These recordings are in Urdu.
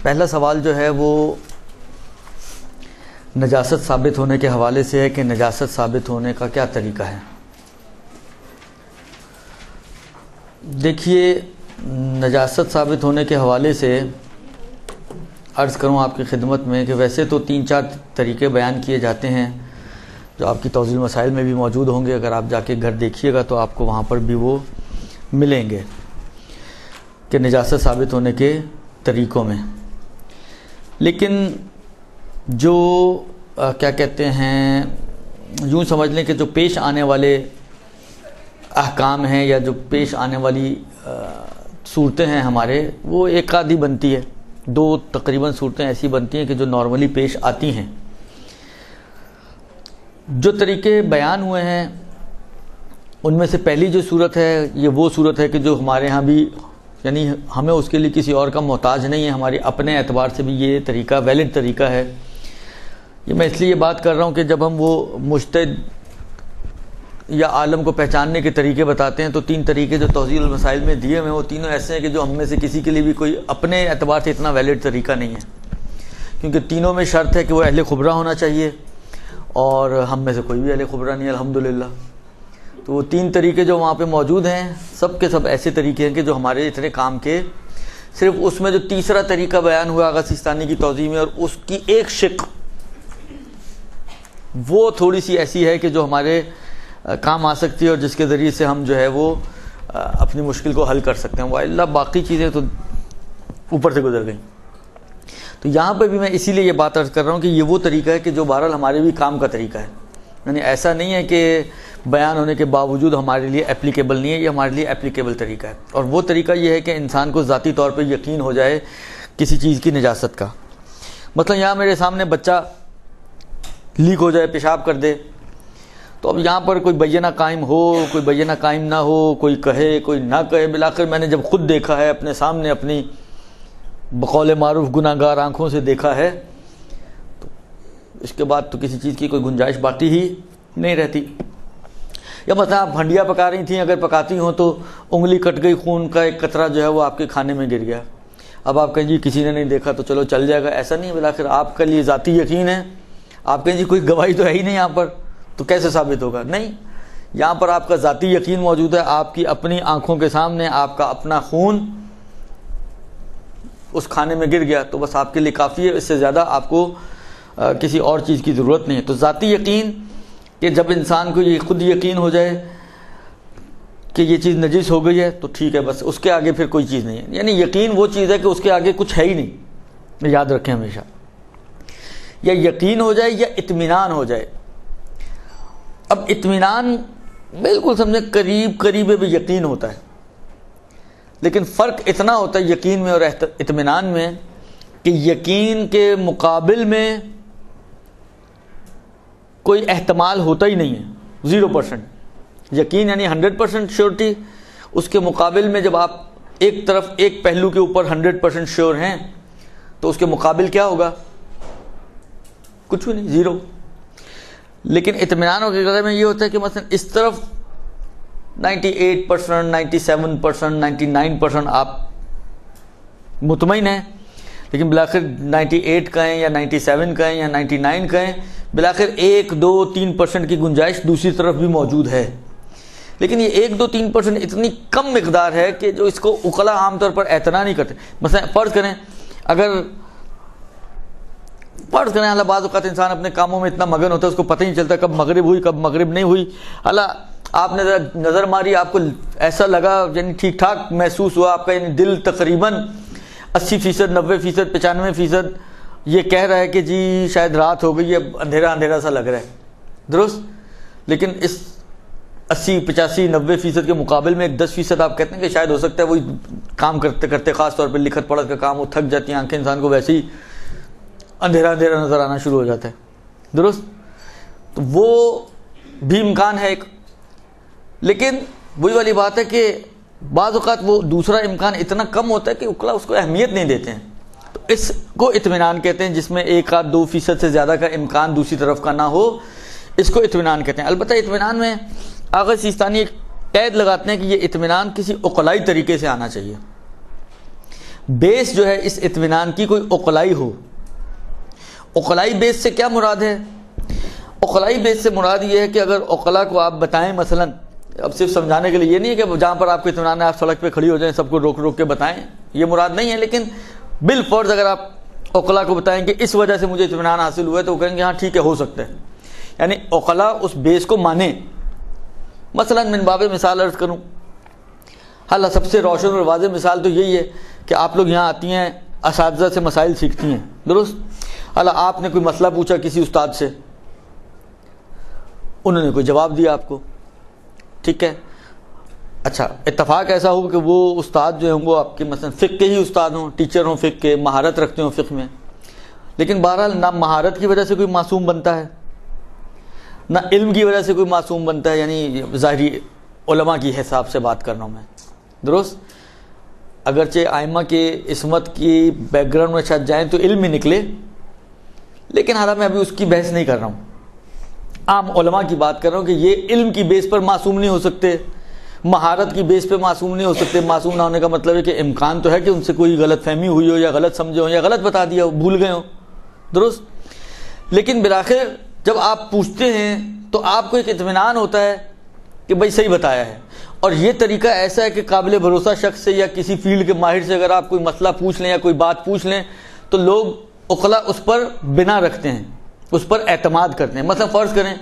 پہلا سوال جو ہے وہ نجاست ثابت ہونے کے حوالے سے ہے کہ نجاست ثابت ہونے کا کیا طریقہ ہے۔ دیکھیے، نجاست ثابت ہونے کے حوالے سے عرض کروں آپ کی خدمت میں کہ ویسے تو 3-4 طریقے بیان کیے جاتے ہیں جو آپ کی توضیح المسائل میں بھی موجود ہوں گے۔ اگر آپ جا کے گھر دیکھیے گا تو آپ کو وہاں پر بھی وہ ملیں گے کہ نجاست ثابت ہونے کے طریقوں میں۔ لیکن جو کیا کہتے ہیں، یوں سمجھ لیں کہ جو پیش آنے والے احکام ہیں یا جو پیش آنے والی صورتیں ہیں ہمارے، وہ ایک آدھی بنتی ہے، 2 تقریباً صورتیں ایسی بنتی ہیں کہ جو نارملی پیش آتی ہیں۔ جو طریقے بیان ہوئے ہیں ان میں سے پہلی جو صورت ہے یہ وہ صورت ہے کہ جو ہمارے ہاں بھی، یعنی ہمیں اس کے لیے کسی اور کا محتاج نہیں ہے، ہمارے اپنے اعتبار سے بھی یہ طریقہ ویلڈ طریقہ ہے۔ یہ میں اس لیے بات کر رہا ہوں کہ جب ہم وہ مجتہد یا عالم کو پہچاننے کے طریقے بتاتے ہیں تو 3 طریقے جو توضیح المسائل میں دیے ہوئے ہیں وہ تینوں ایسے ہیں کہ جو ہم میں سے کسی کے لیے بھی کوئی اپنے اعتبار سے اتنا ویلڈ طریقہ نہیں ہے، کیونکہ تینوں میں شرط ہے کہ وہ اہل خبرہ ہونا چاہیے، اور ہم میں سے کوئی بھی اہل خبرہ نہیں ہے الحمدللہ۔ تو وہ 3 طریقے جو وہاں پہ موجود ہیں سب کے سب ایسے طریقے ہیں کہ جو ہمارے اتنے کام کے۔ صرف اس میں جو تیسرا طریقہ بیان ہوا آغا سیستانی کی توضیح میں، اور اس کی ایک شق وہ تھوڑی سی ایسی ہے کہ جو ہمارے کام آ سکتی ہے اور جس کے ذریعے سے ہم جو ہے وہ اپنی مشکل کو حل کر سکتے ہیں، وَإِلَّا باقی چیزیں تو اوپر سے گزر گئیں۔ تو یہاں پہ بھی میں اسی لیے یہ بات عرض کر رہا ہوں کہ یہ وہ طریقہ ہے کہ جو بہرحال ہمارے بھی کام کا طریقہ ہے، یعنی ایسا نہیں ہے کہ بیان ہونے کے باوجود ہمارے لیے اپلیکیبل نہیں ہے، یہ ہمارے لیے اپلیکیبل طریقہ ہے۔ اور وہ طریقہ یہ ہے کہ انسان کو ذاتی طور پہ یقین ہو جائے کسی چیز کی نجاست کا۔ مثلا یہاں میرے سامنے بچہ لیک ہو جائے، پیشاب کر دے، تو اب یہاں پر کوئی بینہ قائم ہو، کوئی بینہ قائم نہ ہو، کوئی کہے کوئی نہ کہے، بالآخر میں نے جب خود دیکھا ہے اپنے سامنے، اپنی بقول معروف گناہ گار آنکھوں سے دیکھا ہے، تو اس کے بعد تو کسی چیز کی کوئی گنجائش باقی ہی نہیں رہتی۔ یا مثلا آپ ہنڈیا پکا رہی تھیں، اگر پکاتی ہوں تو انگلی کٹ گئی، خون کا ایک قطرہ جو ہے وہ آپ کے کھانے میں گر گیا، اب آپ کہیں جی کسی نے نہیں دیکھا تو چلو چل جائے گا، ایسا نہیں ہے۔ بالآخر آپ کے لیے ذاتی یقین ہے، آپ کہیں جی کوئی گواہی تو ہے ہی نہیں یہاں پر، تو کیسے ثابت ہوگا؟ نہیں، یہاں پر آپ کا ذاتی یقین موجود ہے، آپ کی اپنی آنکھوں کے سامنے آپ کا اپنا خون اس کھانے میں گر گیا، تو بس آپ کے لیے کافی ہے، اس سے زیادہ آپ کو کسی اور چیز کی ضرورت نہیں ہے۔ تو ذاتی یقین کہ جب انسان کو یہ خود یقین ہو جائے کہ یہ چیز نجس ہو گئی ہے تو ٹھیک ہے، بس اس کے آگے پھر کوئی چیز نہیں ہے۔ یعنی یقین وہ چیز ہے کہ اس کے آگے کچھ ہے ہی نہیں، یاد رکھیں ہمیشہ، یا یقین ہو جائے یا اطمینان ہو جائے۔ اب اطمینان بالکل سمجھیں قریب بھی یقین ہوتا ہے، لیکن فرق اتنا ہوتا ہے یقین میں اور اطمینان میں کہ یقین کے مقابل میں کوئی احتمال ہوتا ہی نہیں ہے، 0%۔ یقین یعنی 100% شیورٹی، اس کے مقابل میں جب آپ ایک طرف ایک پہلو کے اوپر 100% شیور ہیں تو اس کے مقابل کیا ہوگا؟ کچھ بھی نہیں، 0۔ لیکن اطمینان کے قدر میں یہ ہوتا ہے کہ مثلا اس طرف 98%، 97%، 99% آپ مطمئن ہیں، لیکن بالآخر 98 کہیں یا 97 کہیں یا 99 کہیں، بالآخر 1، 2، 3% کی گنجائش دوسری طرف بھی موجود ہے۔ لیکن یہ 1، 2، 3% اتنی کم مقدار ہے کہ جو اس کو عقلاء عام طور پر اعتنا نہیں کرتے۔ مثلا فرض کریں اللہ بعض اوقات انسان اپنے کاموں میں اتنا مگن ہوتا ہے اس کو پتہ ہی نہیں چلتا کب مغرب ہوئی کب مغرب نہیں ہوئی، اللہ آپ نے نظر ماری، آپ کو ایسا لگا، یعنی ٹھیک ٹھاک محسوس ہوا آپ کا، یعنی دل تقریباً 80%، 90%، 95% یہ کہہ رہا ہے کہ جی شاید رات ہو گئی ہے، اندھیرا سا لگ رہا ہے، درست۔ لیکن اس 80، 85، 90% کے مقابل میں ایک 10% آپ کہتے ہیں کہ شاید ہو سکتا ہے وہی کام کرتے کرتے، خاص طور پہ لکھت پڑھت کا کام، وہ تھک جاتی ہیں آنکھیں، انسان کو ویسے ہی اندھیرا نظر آنا شروع ہو جاتا ہے، درست۔ تو وہ بھی امکان ہے ایک، لیکن وہی والی بات ہے کہ بعض اوقات وہ دوسرا امکان اتنا کم ہوتا ہے کہ عقلاء اس کو اہمیت نہیں دیتے ہیں، تو اس کو اطمینان کہتے ہیں، جس میں 1-2% سے زیادہ کا امکان دوسری طرف کا نہ ہو، اس کو اطمینان کہتے ہیں۔ البتہ اطمینان میں آغا سیستانی ایک قید لگاتے ہیں کہ یہ اطمینان کسی عقلائی طریقے سے آنا چاہیے، بیس جو ہے اس اطمینان کی کوئی عقلائی ہو. عقلائی بیس سے کیا مراد ہے؟ عقلائی بیس سے مراد یہ ہے کہ اگر عقلا کو آپ بتائیں، مثلا اب صرف سمجھانے کے لیے، یہ نہیں ہے کہ جہاں پر آپ کو اطمینان ہے آپ سڑک پہ کھڑی ہو جائیں سب کو روک روک کے بتائیں، یہ مراد نہیں ہے، لیکن بالفرض اگر آپ عقلا کو بتائیں کہ اس وجہ سے مجھے اطمینان حاصل ہوا ہے تو وہ کہیں گے ہاں ٹھیک ہے، ہو سکتا ہے. یعنی عقلا اس بیس کو مانے. مثلا من باب مثال عرض کروں، حالہ سب سے روشن اور واضح مثال تو یہی ہے کہ آپ لوگ یہاں آتی ہیں، اساتذہ سے مسائل سیکھتی ہیں، درست؟ حالہ آپ نے کوئی مسئلہ پوچھا کسی استاد سے، انہوں نے کوئی جواب دیا آپ کو، ٹھیک ہے. اچھا، اتفاق ایسا ہو کہ وہ استاد جو ہیں وہ آپ کے مثلا فقہ کے ہی استاد ہوں، ٹیچر ہوں فقہ کے، مہارت رکھتے ہوں فقہ میں، لیکن بہرحال نہ مہارت کی وجہ سے کوئی معصوم بنتا ہے، نہ علم کی وجہ سے کوئی معصوم بنتا ہے. یعنی ظاہری علماء کی حساب سے بات کر رہا ہوں میں، درست؟ اگرچہ ائمہ کے عصمت کی بیک گراؤنڈ میں شاید جائیں تو علم ہی نکلے، لیکن حالانکہ میں ابھی اس کی بحث نہیں کر رہا ہوں، عام علماء کی بات کر رہا ہوں کہ یہ علم کی بیس پر معصوم نہیں ہو سکتے، مہارت کی بیس پہ معصوم نہیں ہو سکتے. معصوم نہ ہونے کا مطلب ہے کہ امکان تو ہے کہ ان سے کوئی غلط فہمی ہوئی ہو یا غلط سمجھے ہو یا غلط بتا دیا ہو، بھول گئے ہو، درست؟ لیکن بالآخر جب آپ پوچھتے ہیں تو آپ کو ایک اطمینان ہوتا ہے کہ بھائی صحیح بتایا ہے. اور یہ طریقہ ایسا ہے کہ قابل بھروسہ شخص سے یا کسی فیلڈ کے ماہر سے اگر آپ کوئی مسئلہ پوچھ لیں یا کوئی بات پوچھ لیں تو لوگ عقلا اس پر بنا رکھتے ہیں، اس پر اعتماد کرتے ہیں. مثلا فرض کریں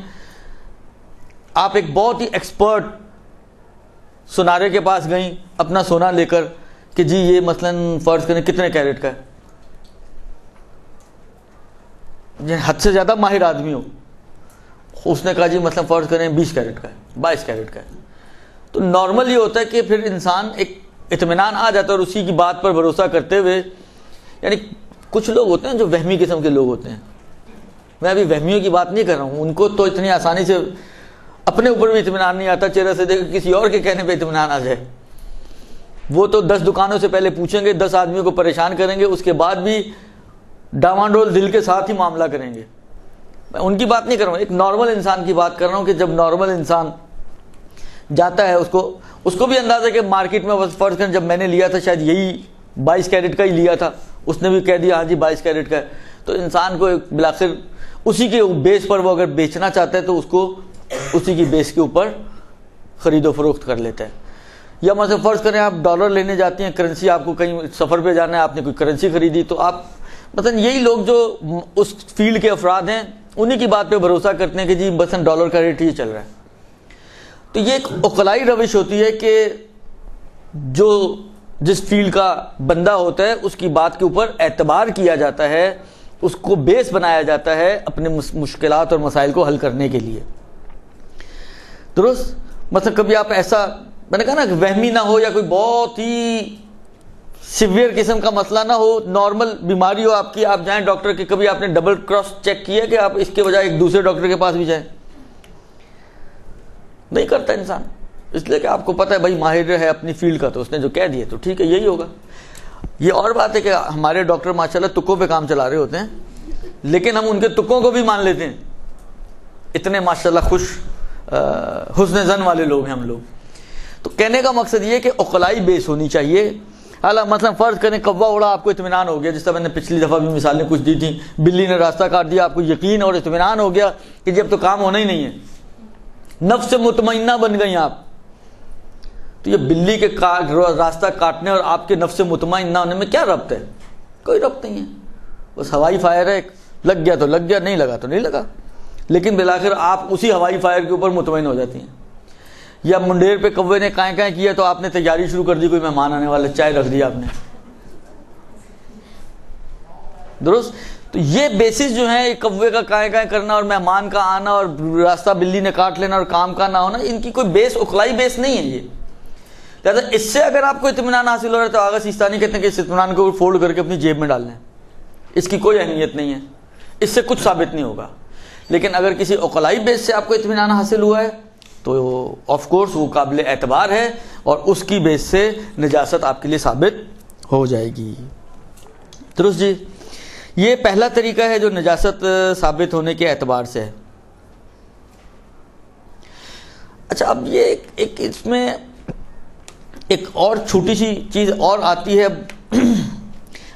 آپ ایک بہت ہی ایکسپرٹ سونارے کے پاس گئیں اپنا سونا لے کر کہ جی یہ مثلا فرض کریں کتنے کیرٹ کا ہے، حد سے زیادہ ماہر آدمی ہو، اس نے کہا جی مثلا فرض کریں 20 کیرٹ کا ہے، 22 کیرٹ کا ہے. تو نارمل یہ ہوتا ہے کہ پھر انسان ایک اطمینان آ جاتا ہے اور اسی کی بات پر بھروسہ کرتے ہوئے. یعنی کچھ لوگ ہوتے ہیں جو وہمی قسم کے لوگ ہوتے ہیں، میں ابھی وہمیوں کی بات نہیں کر رہا ہوں، ان کو تو اتنی آسانی سے اپنے اوپر بھی اطمینان نہیں آتا، چہرے سے دیکھ کسی اور کے کہنے پہ اطمینان آ جائے. وہ تو 10 دکانوں سے پہلے پوچھیں گے، 10 آدمیوں کو پریشان کریں گے، اس کے بعد بھی ڈاواڈول دل کے ساتھ ہی معاملہ کریں گے. میں ان کی بات نہیں کر رہا ہوں، ایک نارمل انسان کی بات کر رہا ہوں کہ جب نارمل انسان جاتا ہے اس کو بھی اندازہ ہے کہ مارکیٹ میں فرض کریں جب میں نے لیا تھا شاید یہی 22 کیرٹ کا ہی لیا تھا، اس نے بھی کہہ دیا ہاں جی 22 کیرٹ کا ہے. تو انسان کو بلاخر اسی کے بیس پر وہ اگر بیچنا چاہتا ہے تو اس کو اسی کی بیس کے اوپر خرید و فروخت کر لیتا ہے. یا مثلا فرض کریں آپ ڈالر لینے جاتے ہیں، کرنسی، آپ کو کہیں سفر پہ جانا ہے، آپ نے کوئی کرنسی خریدی، تو آپ مثلا یہی لوگ جو اس فیلڈ کے افراد ہیں انہی کی بات پہ بھروسہ کرتے ہیں کہ جی مثلا ڈالر کا ریٹ ہی چل رہا ہے. تو یہ ایک عقلائی روش ہوتی ہے کہ جو جس فیلڈ کا بندہ ہوتا ہے اس کی بات کے اوپر اعتبار کیا جاتا ہے، اس کو بیس بنایا جاتا ہے اپنے مشکلات اور مسائل کو حل کرنے کے لیے، درست؟ مثلا کبھی آپ ایسا، میں نے کہا نا کہ وہمی نہ ہو یا کوئی بہت ہی سیویئر قسم کا مسئلہ نہ ہو، نارمل بیماری ہو آپ کی، آپ جائیں ڈاکٹر کے، کبھی آپ نے ڈبل کراس چیک کیا کہ آپ اس کے بجائے ایک دوسرے ڈاکٹر کے پاس بھی جائیں؟ نہیں کرتا انسان، اس لیے کہ آپ کو پتہ ہے بھائی ماہر ہے اپنی فیلڈ کا، تو اس نے جو کہہ دیا تو ٹھیک ہے یہی ہوگا. یہ اور بات ہے کہ ہمارے ڈاکٹر ماشاءاللہ تکوں پہ کام چلا رہے ہوتے ہیں، لیکن ہم ان کے تکوں کو بھی مان لیتے ہیں، اتنے ماشاءاللہ حسن ظن والے لوگ ہیں ہم لوگ. تو کہنے کا مقصد یہ ہے کہ عقلائی بیس ہونی چاہیے. حالانکہ مثلا فرض کریں کوا اڑا، آپ کو اطمینان ہو گیا، جس طرح میں نے پچھلی دفعہ بھی مثالیں کچھ دی تھیں، بلی نے راستہ کاٹ دیا، آپ کو یقین اور اطمینان ہو گیا کہ جب تو کام ہونا ہی نہیں ہے، نفس مطمئنہ بن گئی آپ. تو یہ بلی کے راستہ کاٹنے اور آپ کے نفس مطمئنہ ہونے میں کیا ربط ہے؟ کوئی ربط نہیں ہے، بس ہوائی فائر ہے، لگ گیا تو لگ گیا، نہیں لگا تو نہیں لگا، لیکن بالآخر آپ اسی ہوائی فائر کے اوپر مطمئن ہو جاتی ہیں. یا منڈیر پہ کوے نے کائیں کائیں کیا تو آپ نے تیاری شروع کر دی، کوئی مہمان آنے والا، چائے رکھ دی آپ نے، درست؟ تو یہ بیسس جو ہیں کوے کا کائیں کائیں کرنا اور مہمان کا آنا اور راستہ بلی نے کاٹ لینا اور کام کا نہ ہونا، ان کی کوئی بیس عقلائی بیس نہیں ہے. یہ لہٰذا اس سے اگر آپ کو اطمینان حاصل ہو رہا ہے تو آغا سیستانی کہتے ہیں کہ اس اطمینان کو فولڈ کر کے اپنی جیب میں ڈال لیں، اس کی کوئی اہمیت نہیں ہے، اس سے کچھ ثابت نہیں ہوگا. لیکن اگر کسی عقلائی بیس سے آپ کو اطمینان حاصل ہوا ہے تو آف کورس وہ قابل اعتبار ہے اور اس کی بیس سے نجاست آپ کے لیے ثابت ہو جائے گی. درست جی؟ یہ پہلا طریقہ ہے جو نجاست ثابت ہونے کے اعتبار سے ہے. اچھا، اب یہ ایک اس میں ایک اور چھوٹی سی چیز اور آتی ہے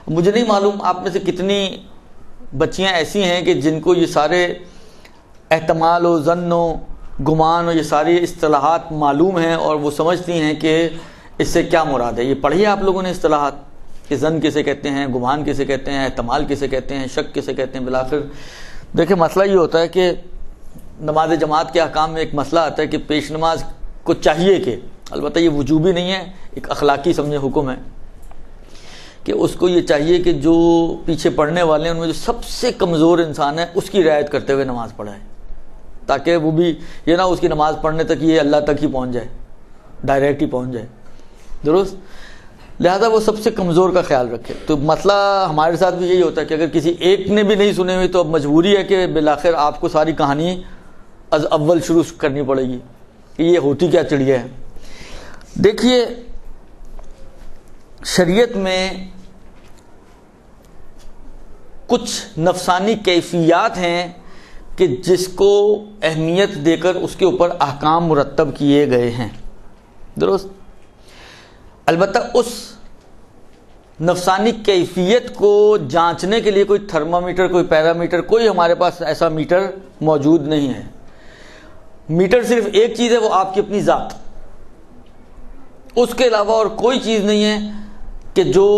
مجھے نہیں معلوم آپ میں سے کتنی بچیاں ایسی ہیں کہ جن کو یہ سارے احتمال و ظن و گمان و یہ ساری اصطلاحات معلوم ہیں اور وہ سمجھتی ہیں کہ اس سے کیا مراد ہے. یہ پڑھی ہے آپ لوگوں نے اصطلاحات کہ ظن کسے کہتے ہیں, گمان کسے کہتے ہیں, احتمال کسے کہتے ہیں, شک کسے کہتے ہیں. بالآخر دیکھیں مسئلہ یہ ہوتا ہے کہ نماز جماعت کے احکام میں ایک مسئلہ آتا ہے کہ پیش نماز کو چاہیے کہ, البتہ یہ وجوبی نہیں ہے, ایک اخلاقی سمجھے حکم ہے کہ اس کو یہ چاہیے کہ جو پیچھے پڑھنے والے ہیں ان میں جو سب سے کمزور انسان ہے اس کی رعایت کرتے ہوئے نماز پڑھائے, تاکہ وہ بھی یہ نہ اس کی نماز پڑھنے تک یہ اللہ تک ہی پہنچ جائے, ڈائریکٹ ہی پہنچ جائے. درست, لہذا وہ سب سے کمزور کا خیال رکھے. تو مسئلہ ہمارے ساتھ بھی یہی ہوتا ہے کہ اگر کسی ایک نے بھی نہیں سنے ہوئی تو اب مجبوری ہے کہ بالآخر آپ کو ساری کہانی از اول شروع کرنی پڑے گی کہ یہ ہوتی کیا چڑیا ہے. دیکھیے شریعت میں کچھ نفسانی کیفیات ہیں کہ جس کو اہمیت دے کر اس کے اوپر احکام مرتب کیے گئے ہیں. درست, البتہ اس نفسانی کیفیت کو جانچنے کے لیے کوئی تھرمامیٹر, کوئی پیرامیٹر, کوئی ہمارے پاس ایسا میٹر موجود نہیں ہے. میٹر صرف ایک چیز ہے, وہ آپ کی اپنی ذات, اس کے علاوہ اور کوئی چیز نہیں ہے کہ جو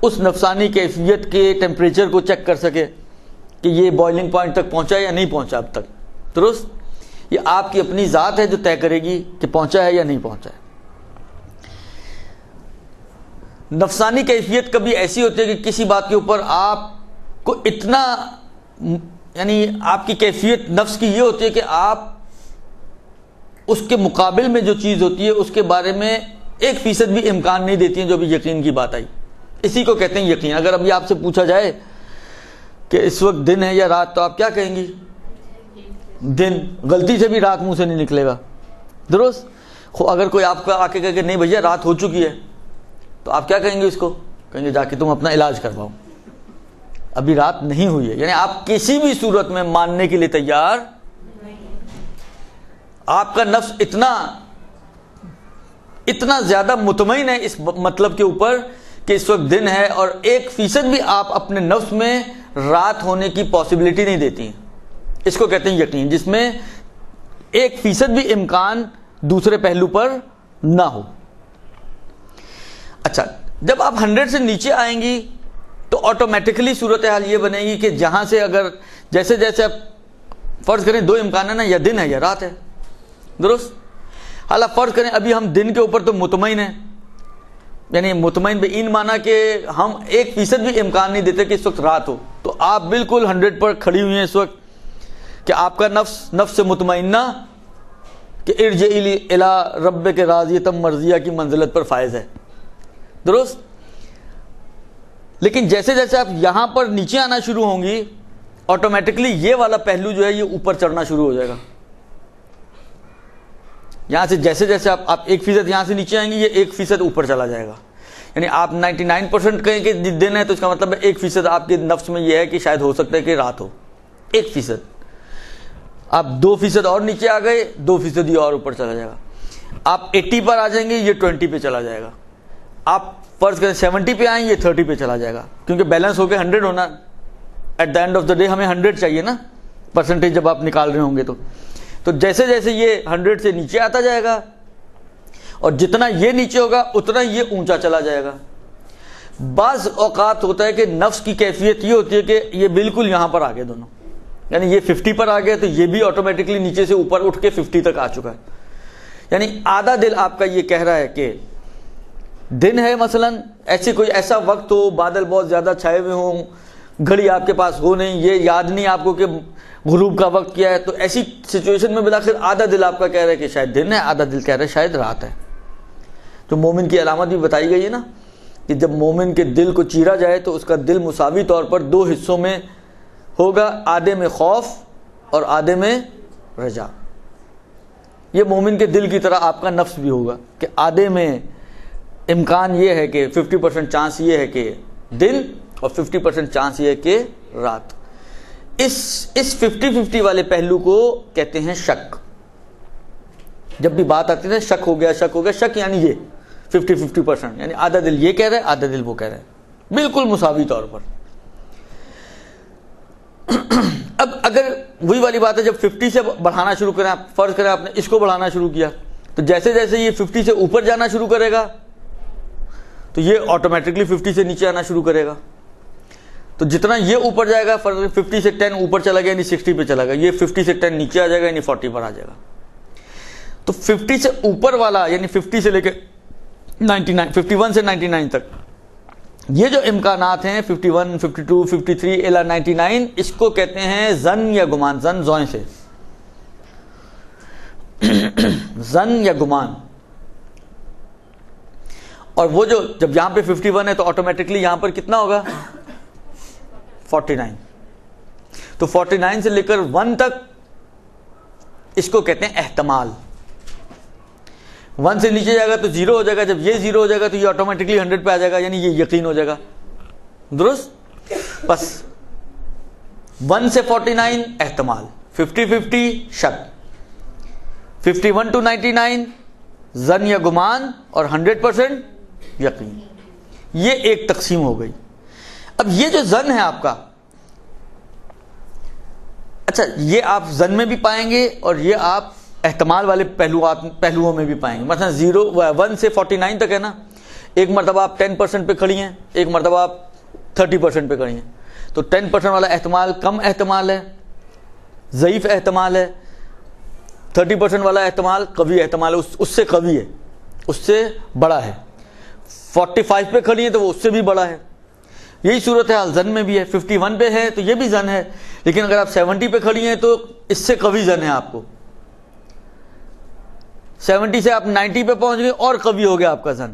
اس نفسانی کیفیت کے ٹیمپریچر کو چیک کر سکے کہ یہ بوائلنگ پوائنٹ تک پہنچا یا نہیں پہنچا اب تک. درست, یہ آپ کی اپنی ذات ہے جو طے کرے گی کہ پہنچا ہے یا نہیں پہنچا ہے. نفسانی کیفیت کبھی ایسی ہوتی ہے کہ کسی بات کے اوپر آپ کو اتنا, یعنی آپ کی کیفیت نفس کی یہ ہوتی ہے کہ آپ اس کے مقابل میں جو چیز ہوتی ہے اس کے بارے میں 1% بھی امکان نہیں دیتی ہیں, جو بھی یقین کی بات آئی. اسی کو کہتے ہیں یقین. اگر ابھی آپ سے پوچھا جائے کہ اس وقت دن ہے یا رات, تو آپ کیا کہیں گی؟ دن. غلطی سے بھی رات منہ سے نہیں نکلے گا. درست, اگر کوئی آپ کو آ کے کہے کہ نہیں بھیا رات ہو چکی ہے, تو آپ کیا کہیں گے اس کو؟ کہیں گے جا کے تم اپنا علاج کرواؤ, ابھی رات نہیں ہوئی ہے. یعنی آپ کسی بھی صورت میں ماننے کے لیے تیار, آپ کا نفس اتنا زیادہ مطمئن ہے اس مطلب کے اوپر کہ اس وقت دن ہے, اور 1% بھی آپ اپنے نفس میں رات ہونے کی پاسبلٹی نہیں دیتی ہیں. اس کو کہتے ہیں یقین, جس میں 1% بھی امکان دوسرے پہلو پر نہ ہو. اچھا, جب آپ 100 سے نیچے آئیں گی تو آٹومیٹکلی صورتحال یہ بنے گی کہ جہاں سے اگر جیسے جیسے آپ فرض کریں 2 امکان ہے نا, یا دن ہے یا رات ہے. درست, حالانکہ فرض کریں ابھی ہم دن کے اوپر تو مطمئن ہیں, یعنی مطمئن بے این مانا کہ ہم 1% بھی امکان نہیں دیتے کہ اس وقت رات ہو. تو آپ بالکل 100 پر کھڑی ہوئی ہیں اس وقت کہ آپ کا نفس سے مطمئنہ کہ ارجعی الی ربک راضیۃ مرضیہ کی منزلت پر فائز ہے. درست, لیکن جیسے جیسے آپ یہاں پر نیچے آنا شروع ہوں گی آٹومیٹکلی یہ والا پہلو جو ہے یہ اوپر چڑھنا شروع ہو جائے گا. یہاں سے جیسے جیسے آپ 1% یہاں سے نیچے آئیں گے, یہ 1% اوپر چلا جائے گا. یعنی آپ 99% کہیں کہ دن ہے تو اس کا مطلب ہے 1% آپ کے نفس میں یہ ہے کہ شاید ہو سکتا ہے کہ رات ہو. 1% آپ 2% اور نیچے آ گئے, 2% یہ اور اوپر چلا جائے گا. آپ 80 پر آ جائیں گے, یہ 20 پہ چلا جائے گا. آپ فرض کریں 70 پہ آئیں, یہ 30 پہ چلا جائے گا, کیونکہ بیلنس ہو کے 100 ہونا. At the end of the day ہمیں 100 چاہیے نا پرسنٹیج جب آپ نکال رہے ہوں گے. تو جیسے جیسے یہ 100 سے نیچے آتا جائے گا, اور جتنا یہ نیچے ہوگا اتنا یہ اونچا چلا جائے گا. بعض اوقات ہوتا ہے کہ نفس کی کیفیت یہ ہوتی ہے کہ یہ بالکل یہاں پر آ گئے دونوں, یعنی یہ 50 پر آ گئے تو یہ بھی آٹومیٹکلی نیچے سے اوپر اٹھ کے 50 تک آ چکا ہے. یعنی آدھا دل آپ کا یہ کہہ رہا ہے کہ دن ہے, مثلا ایسا وقت ہو, بادل بہت زیادہ چھائے ہوئے ہوں, گھڑی آپ کے پاس ہو نہیں, یہ یاد نہیں آپ کو کہ غروب کا وقت کیا ہے, تو ایسی سچویشن میں بلاخر آدھا دل آپ کا کہہ رہا ہے کہ شاید دن ہے, آدھا دل کہہ رہا ہے شاید رات ہے. تو مومن کی علامت بھی بتائی گئی ہے نا کہ جب مومن کے دل کو چیرا جائے تو اس کا دل مساوی طور پر 2 حصوں میں ہوگا, آدھے میں خوف اور آدھے میں رجا. یہ مومن کے دل کی طرح آپ کا نفس بھی ہوگا کہ آدھے میں امکان یہ ہے کہ 50% چانس یہ ہے کہ دن, اور 50% چانس یہ ہے کہ رات. اس 50-50 والے پہلو کو کہتے ہیں شک. جب بھی بات آتی ہے نا شک ہو گیا, شک یعنی یہ 50-50%, یعنی آدھا دل یہ کہہ رہا ہے, آدھا دل وہ کہہ رہا ہے. بالکل مساوی طور پر. اب اگر وہی والی بات ہے, جب 50 سے بڑھانا شروع کریں, فرض کریں آپ نے اس کو بڑھانا شروع کیا, تو جیسے جیسے یہ 50 سے اوپر جانا شروع کرے گا تو یہ آٹومیٹکلی 50 سے نیچے آنا شروع کرے گا. تو جتنا یہ اوپر جائے گا, 50 سے 10 اوپر چلا گیا یعنی 60 پہ چلا گیا, یہ 50 سے 10 نیچے آ جائے گا یعنی 40 پر آ جائے گا. تو 50 سے اوپر والا یعنی 50 سے لے کے 99, 51 سے 99 تک, یہ جو امکانات ہیں 51, 52, 53 الی 99, اس کو کہتے ہیں زن یا گمان. زن زوئیں سے زن یا گمان. اور وہ جو جب یہاں پہ 51 ہے تو آٹومیٹکلی یہاں پر کتنا ہوگا 49. تو 49 سے لے کر 1 تک اس کو کہتے ہیں احتمال. 1 سے نیچے جائے گا تو 0 ہو جائے گا, جب یہ 0 ہو جائے گا تو یہ آٹومیٹکلی 100 پہ آ جائے گا یعنی یہ یقین ہو جائے گا. درست. بس 1 سے 49 احتمال, 50-50 شک, 51 to 99 زن یا گمان, اور 100% یقین. یہ ایک تقسیم ہو گئی. اب یہ جو زن ہے آپ کا, اچھا یہ آپ زن میں بھی پائیں گے اور یہ آپ احتمال والے پہلوؤں میں بھی پائیں گے. مثلا 1 سے 49 تک ہے نا, ایک مرتبہ آپ 10% پہ کھڑی ہیں, ایک مرتبہ آپ 30% پہ کھڑی ہیں. تو 10% والا احتمال کم احتمال ہے, ضعیف احتمال ہے. 30% والا احتمال قوی احتمال ہے, اس سے قوی ہے, اس سے بڑا ہے. 45 پہ کھڑی ہیں تو وہ اس سے بھی بڑا ہے. یہی صورت حال زن میں بھی ہے. 51 پہ ہے تو یہ بھی زن ہے, لیکن اگر آپ 70 پہ کھڑی ہیں تو اس سے قوی زن ہے آپ کو. 70 سے آپ 90 پہ پہنچ گئی اور قوی ہو گیا آپ کا زن.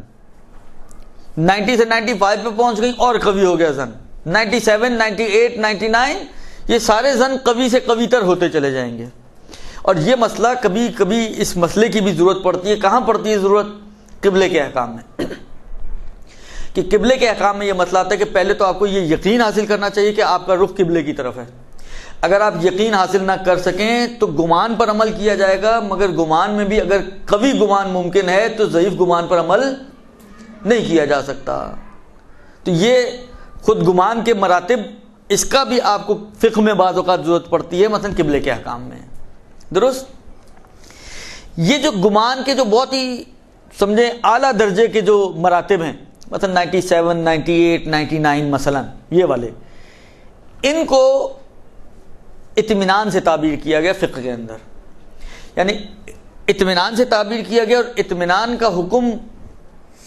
90 سے 95 پہ پہنچ گئی اور قوی ہو گیا زن. 97, 98, 99 یہ سارے زن قوی سے قوی تر ہوتے چلے جائیں گے. اور یہ مسئلہ کبھی کبھی اس مسئلے کی بھی ضرورت پڑتی ہے. کہاں پڑتی ہے ضرورت؟ قبلے کے احکام میں. کہ قبلے کے احکام میں یہ مسئلہ آتا ہے کہ پہلے تو آپ کو یہ یقین حاصل کرنا چاہیے کہ آپ کا رخ قبلے کی طرف ہے. اگر آپ یقین حاصل نہ کر سکیں تو گمان پر عمل کیا جائے گا, مگر گمان میں بھی اگر قوی گمان ممکن ہے تو ضعیف گمان پر عمل نہیں کیا جا سکتا. تو یہ خود گمان کے مراتب, اس کا بھی آپ کو فقہ میں بعض اوقات ضرورت پڑتی ہے, مثلا قبلے کے احکام میں. درست. یہ جو گمان کے جو بہت ہی سمجھیں اعلیٰ درجے کے جو مراتب ہیں, مثلا 97, 98, 99 مثلا یہ والے, ان کو اطمینان سے تعبیر کیا گیا فقہ کے اندر. یعنی اطمینان سے تعبیر کیا گیا, اور اطمینان کا حکم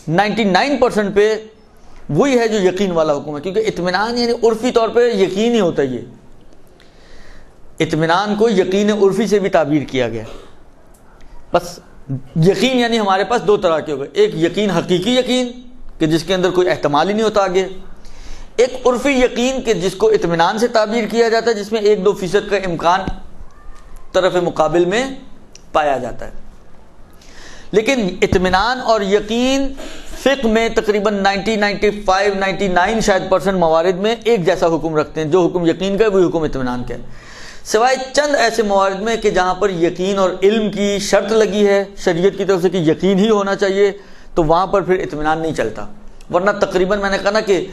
99% پہ وہی ہے جو یقین والا حکم ہے. کیونکہ اطمینان یعنی عرفی طور پہ یقین ہی ہوتا ہے. یہ اطمینان کو یقین عرفی سے بھی تعبیر کیا گیا. بس یقین یعنی ہمارے پاس دو طرح کے ہو گئے. ایک یقین حقیقی یقین کہ جس کے اندر کوئی احتمال ہی نہیں ہوتا آگے. ایک عرفی یقین کہ جس کو اطمینان سے تعبیر کیا جاتا ہے, جس میں 1-2% کا امکان طرف مقابل میں پایا جاتا ہے. لیکن اطمینان اور یقین فقہ میں تقریباً 95, 99 شاید % موارد میں ایک جیسا حکم رکھتے ہیں. جو حکم یقین کا ہے وہی حکم اطمینان کا ہے, سوائے چند ایسے موارد میں کہ جہاں پر یقین اور علم کی شرط لگی ہے شریعت کی طرف سے کہ یقین ہی ہونا چاہیے, تو وہاں پر پھر اطمینان نہیں چلتا. ورنہ تقریباً میں نے کہا نا کہ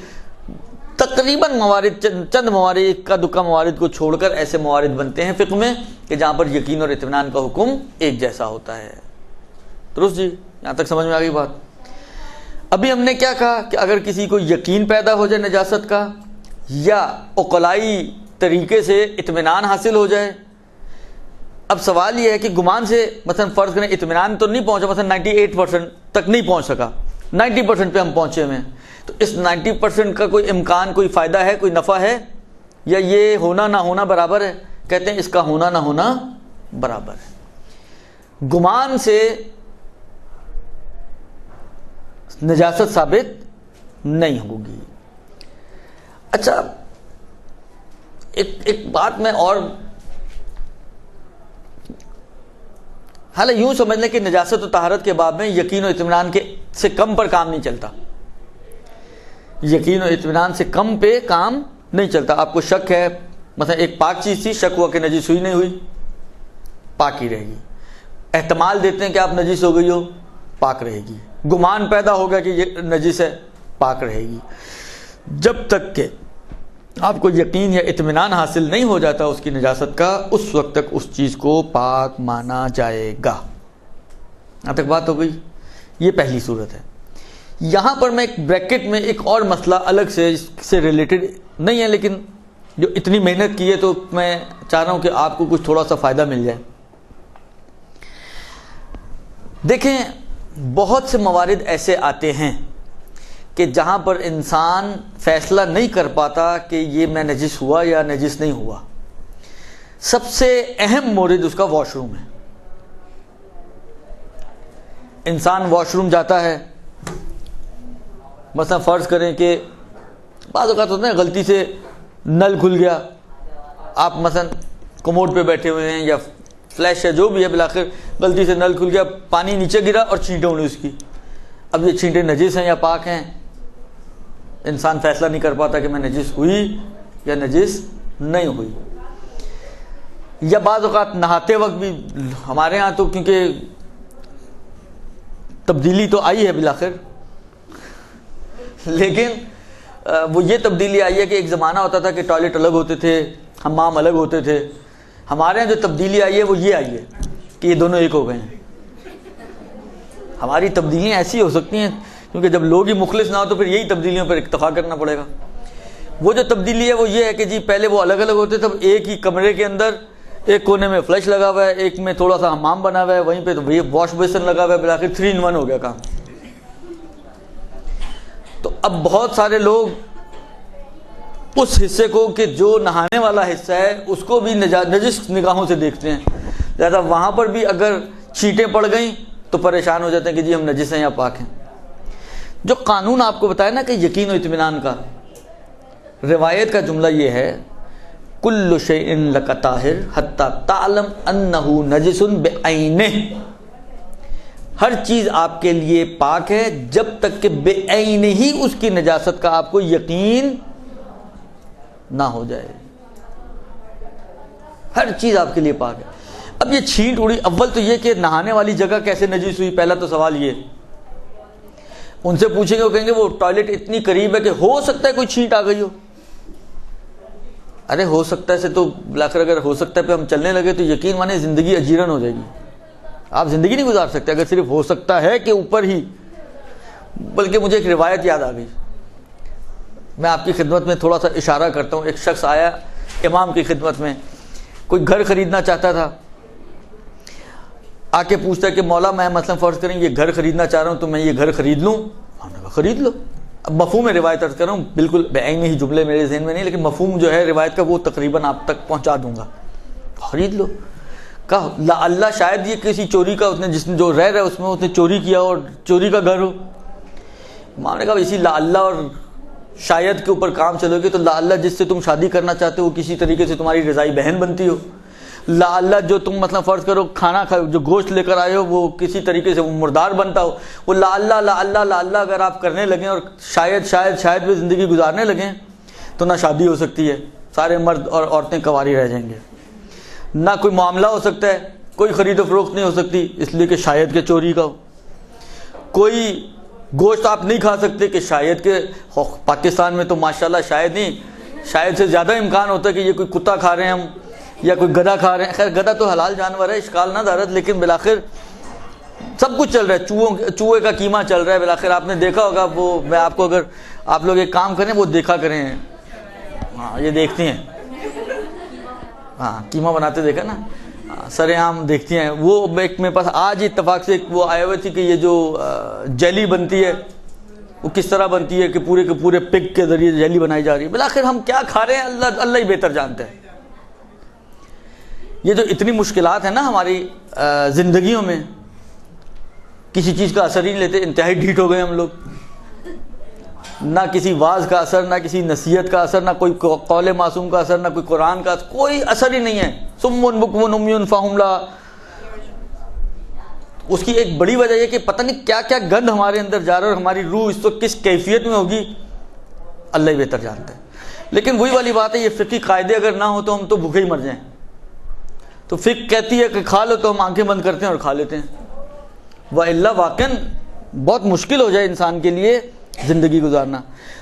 تقریباً موارد, چند موارد, ایک کا دکا موارد کو چھوڑ کر ایسے موارد بنتے ہیں فقہ میں کہ جہاں پر یقین اور اطمینان کا حکم ایک جیسا ہوتا ہے. درست جی, یہاں تک سمجھ میں آ گئی بات. ابھی ہم نے کیا کہا کہ اگر کسی کو یقین پیدا ہو جائے نجاست کا, یا عقلائی طریقے سے اطمینان حاصل ہو جائے. اب سوال یہ ہے کہ گمان سے مثلا فرض کریں اطمینان تو نہیں پہنچا, مثلا 98% تک نہیں پہنچ سکا, 90% پہ ہم پہنچے ہوئے ہیں, تو اس 90% کا کوئی امکان, کوئی فائدہ ہے, کوئی نفع ہے, یا یہ ہونا نہ ہونا برابر ہے؟ کہتے ہیں اس کا ہونا نہ ہونا برابر ہے. گمان سے نجاست ثابت نہیں ہوگی. اچھا ایک بات میں اور, حالانکہ یوں سمجھ لیں کہ نجاست و طہارت کے باب میں یقین و اطمینان کے سے کم پر کام نہیں چلتا. یقین و اطمینان سے کم پہ کام نہیں چلتا. آپ کو شک ہے, مثلا ایک پاک چیز تھی, شک ہوا کہ نجس ہوئی نہیں ہوئی, پاک ہی رہے گی. احتمال دیتے ہیں کہ آپ نجس ہو گئی ہو, پاک رہے گی. گمان پیدا ہوگا کہ یہ نجس ہے, پاک رہے گی. جب تک کہ آپ کو یقین یا اطمینان حاصل نہیں ہو جاتا اس کی نجاست کا، اس وقت تک اس چیز کو پاک مانا جائے گا۔ یہاں تک بات ہو گئی، یہ پہلی صورت ہے۔ یہاں پر میں ایک بریکٹ میں ایک اور مسئلہ الگ سے اس سے ریلیٹڈ نہیں ہے، لیکن جو اتنی محنت کی ہے تو میں چاہ رہا ہوں کہ آپ کو کچھ تھوڑا سا فائدہ مل جائے۔ دیکھیں، بہت سے موارد ایسے آتے ہیں کہ جہاں پر انسان فیصلہ نہیں کر پاتا کہ یہ میں نجس ہوا یا نجس نہیں ہوا۔ سب سے اہم مورد اس کا واش روم ہے۔ انسان واش روم جاتا ہے، مثلا فرض کریں کہ بعض اوقات ہوتا ہے غلطی سے نل کھل گیا، آپ مثلا کموڈ پہ بیٹھے ہوئے ہیں یا فلیش ہے جو بھی ہے، بالآخر غلطی سے نل کھل گیا، پانی نیچے گرا اور چھینٹیں اڑی اس کی۔ اب یہ چھینٹیں نجس ہیں یا پاک ہیں، انسان فیصلہ نہیں کر پاتا کہ میں نجس ہوئی یا نجس نہیں ہوئی۔ یا بعض اوقات نہاتے وقت بھی ہمارے ہاں تو کیونکہ تبدیلی تو آئی ہے بالآخر، لیکن وہ یہ تبدیلی آئی ہے کہ ایک زمانہ ہوتا تھا کہ ٹوائلٹ الگ ہوتے تھے، حمام الگ ہوتے تھے۔ ہمارے یہاں جو تبدیلی آئی ہے وہ یہ آئی ہے کہ یہ دونوں ایک ہو گئے ہیں۔ ہماری تبدیلیاں ایسی ہو سکتی ہیں کیونکہ جب لوگ ہی مخلص نہ ہو تو پھر یہی تبدیلیوں پر اکتفا کرنا پڑے گا۔ وہ جو تبدیلی ہے وہ یہ ہے کہ جی پہلے وہ الگ الگ ہوتے تھے، ایک ہی کمرے کے اندر ایک کونے میں فلش لگا ہوا ہے، ایک میں تھوڑا سا حمام بنا ہوا ہے، وہیں پہ تو واش بیسن لگا ہوا ہے، بالآخر 3 in 1 ہو گیا کام۔ تو اب بہت سارے لوگ اس حصے کو کہ جو نہانے والا حصہ ہے اس کو بھی نجس نگاہوں سے دیکھتے ہیں، لہذا وہاں پر بھی اگر چھینٹیں پڑ گئیں تو پریشان ہو جاتے ہیں کہ جی ہم نجس ہیں یا پاک ہیں۔ جو قانون آپ کو بتایا نا کہ یقین و اطمینان کا، روایت کا جملہ یہ ہے، کل شیء لک طاہر حتی تعلم انہ نجس بعینہ، ہر چیز آپ کے لیے پاک ہے جب تک کہ بعینہ ہی اس کی نجاست کا آپ کو یقین نہ ہو جائے۔ ہر چیز آپ کے لیے پاک ہے۔ اب یہ چھینٹ اڑی، اول تو یہ کہ نہانے والی جگہ کیسے نجس ہوئی، پہلا تو سوال یہ۔ ان سے پوچھیں گے، وہ کہیں گے وہ ٹوائلٹ اتنی قریب ہے کہ ہو سکتا ہے کوئی چھینٹ آ گئی ہو۔ ارے ہو سکتا ہے سے تو بالآخر اگر ہو سکتا ہے پہ ہم چلنے لگے تو یقین مانے زندگی اجیرن ہو جائے گی، آپ زندگی نہیں گزار سکتے اگر صرف ہو سکتا ہے کہ اوپر ہی۔ بلکہ مجھے ایک روایت یاد آ گئی، میں آپ کی خدمت میں تھوڑا سا اشارہ کرتا ہوں۔ ایک شخص آیا امام کی خدمت میں، کوئی گھر خریدنا چاہتا تھا، آ کے پوچھتا ہے کہ مولا میں مثلا فرض کریں یہ گھر خریدنا چاہ رہا ہوں تو میں یہ گھر خرید لوں؟ ہم نے کہا خرید لو۔ اب مفہوم روایت عرض کر رہا ہوں، بالکل بعین ہی جملے میرے ذہن میں نہیں، لیکن مفہوم جو ہے روایت کا وہ تقریباً آپ تک پہنچا دوں گا۔ خرید لو۔ کہا لا اللہ شاید یہ کسی چوری کا، اس نے جس نے جو رہ رہا ہے اس میں اس نے چوری کیا اور چوری کا گھر ہو۔ امام نے کہا اسی لا اللہ اور شاید کے اوپر کام چلو گے تو لا اللہ جس سے تم شادی کرنا چاہتے ہو کسی طریقے سے تمہاری رضائی بہن بنتی ہو، لا اللہ جو تم مثلا فرض کرو کھانا جو گوشت لے کر آئے ہو وہ کسی طریقے سے وہ مردار بنتا ہو، وہ لا اللہ لا اللہ لا اللہ اگر آپ کرنے لگیں اور شاید شاید شاید بھی زندگی گزارنے لگیں تو نہ شادی ہو سکتی ہے، سارے مرد اور عورتیں کنواری رہ جائیں گے، نہ کوئی معاملہ ہو سکتا ہے، کوئی خرید و فروخت نہیں ہو سکتی اس لیے کہ شاید کے چوری کا ہو، کوئی گوشت آپ نہیں کھا سکتے کہ شاید کے، پاکستان میں تو ماشاءاللہ شاید نہیں، شاید سے زیادہ امکان ہوتا ہے کہ یہ کوئی کتا کھا رہے ہیں ہم یا کوئی گدھا کھا رہے ہیں۔ خیر گدھا تو حلال جانور ہے، اشکال نہ دارت، لیکن بالآخر سب کچھ چل رہا ہے، چوہے کا قیمہ چل رہا ہے، بالآخر آپ نے دیکھا ہوگا وہ، میں آپ کو اگر آپ لوگ ایک کام کریں وہ دیکھا کریں، ہاں یہ دیکھتے ہیں، ہاں قیمہ بناتے دیکھا نا، سر عام دیکھتی ہیں وہ۔ ایک میرے پاس آج اتفاق سے وہ آئے ہوئے تھی کہ یہ جو جیلی بنتی ہے وہ کس طرح بنتی ہے کہ پورے کے پورے پگ کے ذریعے جیلی بنائی جا رہی ہے، بالآخر ہم کیا کھا رہے ہیں اللہ ہی بہتر جانتا ہے۔ یہ جو اتنی مشکلات ہیں نا ہماری زندگیوں میں، کسی چیز کا اثر ہی نہیں لیتے، انتہائی ڈھیٹ ہو گئے ہم لوگ، نہ کسی واعظ کا اثر، نہ کسی نصیحت کا اثر، نہ کوئی قول معصوم کا اثر، نہ کوئی قرآن کا اثر، کوئی اثر ہی نہیں ہے۔ صم بکم عمی فہم لا، اس کی ایک بڑی وجہ یہ کہ پتہ نہیں کیا کیا گند ہمارے اندر جا رہا ہے اور ہماری روح اس وقت کس کیفیت میں ہوگی اللہ ہی بہتر جانتا ہے۔ لیکن وہی والی بات ہے، یہ فقہی قاعدے اگر نہ ہو تو ہم تو بھوکے ہی مر جائیں۔ تو فقہ کہتی ہے کہ کھا لو تو ہم آنکھیں بند کرتے ہیں اور کھا لیتے ہیں، وَإِلَّا واقعاً بہت مشکل ہو جائے انسان کے لیے زندگی گزارنا.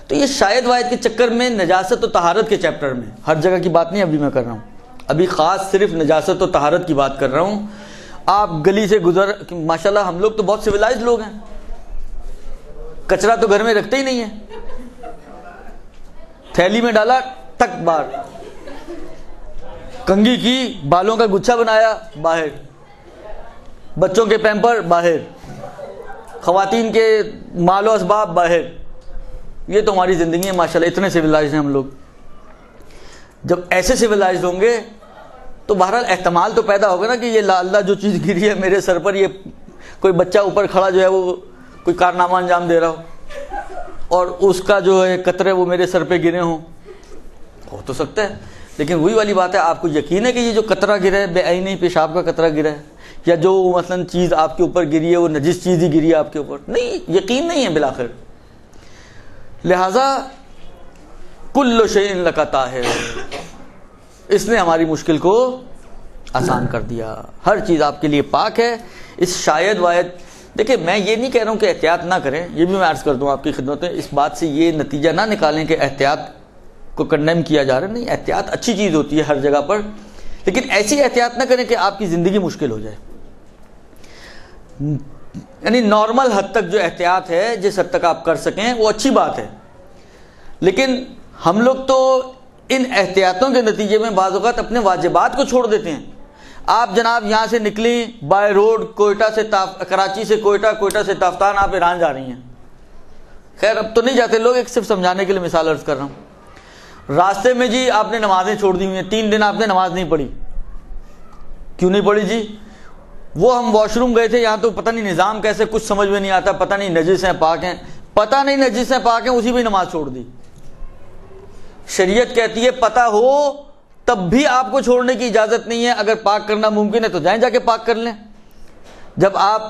تو یہ شاید واحد کے چکر میں نجاست و طہارت کے چیپٹر میں، ہر جگہ کی بات نہیں ابھی میں کر رہا ہوں، ابھی خاص صرف نجاست و طہارت کی بات کر رہا ہوں. آپ گلی سے گزر، ماشاءاللہ ہم لوگ تو بہت سویلائزڈ لوگ ہیں، کچرا تو گھر میں رکھتے ہی نہیں ہے، تھیلی میں ڈالا ٹک بار، کنگھی کی، بالوں کا گچھا بنایا باہر، بچوں کے پیمپر باہر، خواتین کے مال و اسباب باہر. یہ تو ہماری زندگی ہے ماشاءاللہ، اتنے سویلائزڈ ہیں ہم لوگ. جب ایسے سویلائزڈ ہوں گے تو بہرحال احتمال تو پیدا ہوگا نا کہ یہ لا اللہ جو چیز گری ہے میرے سر پر، یہ کوئی بچہ اوپر کھڑا جو ہے وہ کوئی کارنامہ انجام دے رہا ہو اور اس کا جو ہے قطرے وہ میرے سر پہ گرے ہوں، ہو تو سکتا ہے. لیکن وہی والی بات ہے، آپ کو یقین ہے کہ یہ جو قطرہ گرا ہے بے عینی پیشاب کا قطرہ گرا ہے، یا جو مثلا چیز آپ کے اوپر گری ہے وہ نجس چیز ہی گری ہے آپ کے اوپر؟ نہیں، یقین نہیں ہے بالآخر. لہذا کل شیء لک طاہر، اس نے ہماری مشکل کو آسان کر دیا، ہر چیز آپ کے لیے پاک ہے. اس شاید واحد، دیکھیں میں یہ نہیں کہہ رہا ہوں کہ احتیاط نہ کریں، یہ بھی میں عرض کر دوں آپ کی خدمت میں، اس بات سے یہ نتیجہ نہ نکالیں کہ احتیاط کو کنڈیم کیا جا رہا ہے. نہیں، احتیاط اچھی چیز ہوتی ہے ہر جگہ پر، لیکن ایسی احتیاط نہ کریں کہ آپ کی زندگی مشکل ہو جائے. یعنی نارمل حد تک جو احتیاط ہے، جس حد تک آپ کر سکیں وہ اچھی بات ہے، لیکن ہم لوگ تو ان احتیاطوں کے نتیجے میں بعض اوقات اپنے واجبات کو چھوڑ دیتے ہیں. آپ جناب یہاں سے نکلیں بائی روڈ کوئٹہ سے کراچی سے کوئٹہ، کوئٹہ سے تافتان، آپ ایران جا رہی ہیں. خیر اب تو نہیں جاتے لوگ، ایک صرف سمجھانے کے لیے مثال عرض کر رہا ہوں. راستے میں جی آپ نے نمازیں چھوڑ دی ہوئی ہیں، 3 دن آپ نے نماز نہیں پڑھی. کیوں نہیں پڑھی جی؟ وہ ہم واش روم گئے تھے، یہاں تو پتہ نہیں نظام کیسے، کچھ سمجھ میں نہیں آتا، پتہ نہیں نجس ہیں پاک ہیں، پتہ نہیں نجس ہیں پاک ہیں، اسی بھی نماز چھوڑ دی. شریعت کہتی ہے پتہ ہو تب بھی آپ کو چھوڑنے کی اجازت نہیں ہے. اگر پاک کرنا ممکن ہے تو جائیں جا کے پاک کر لیں. جب آپ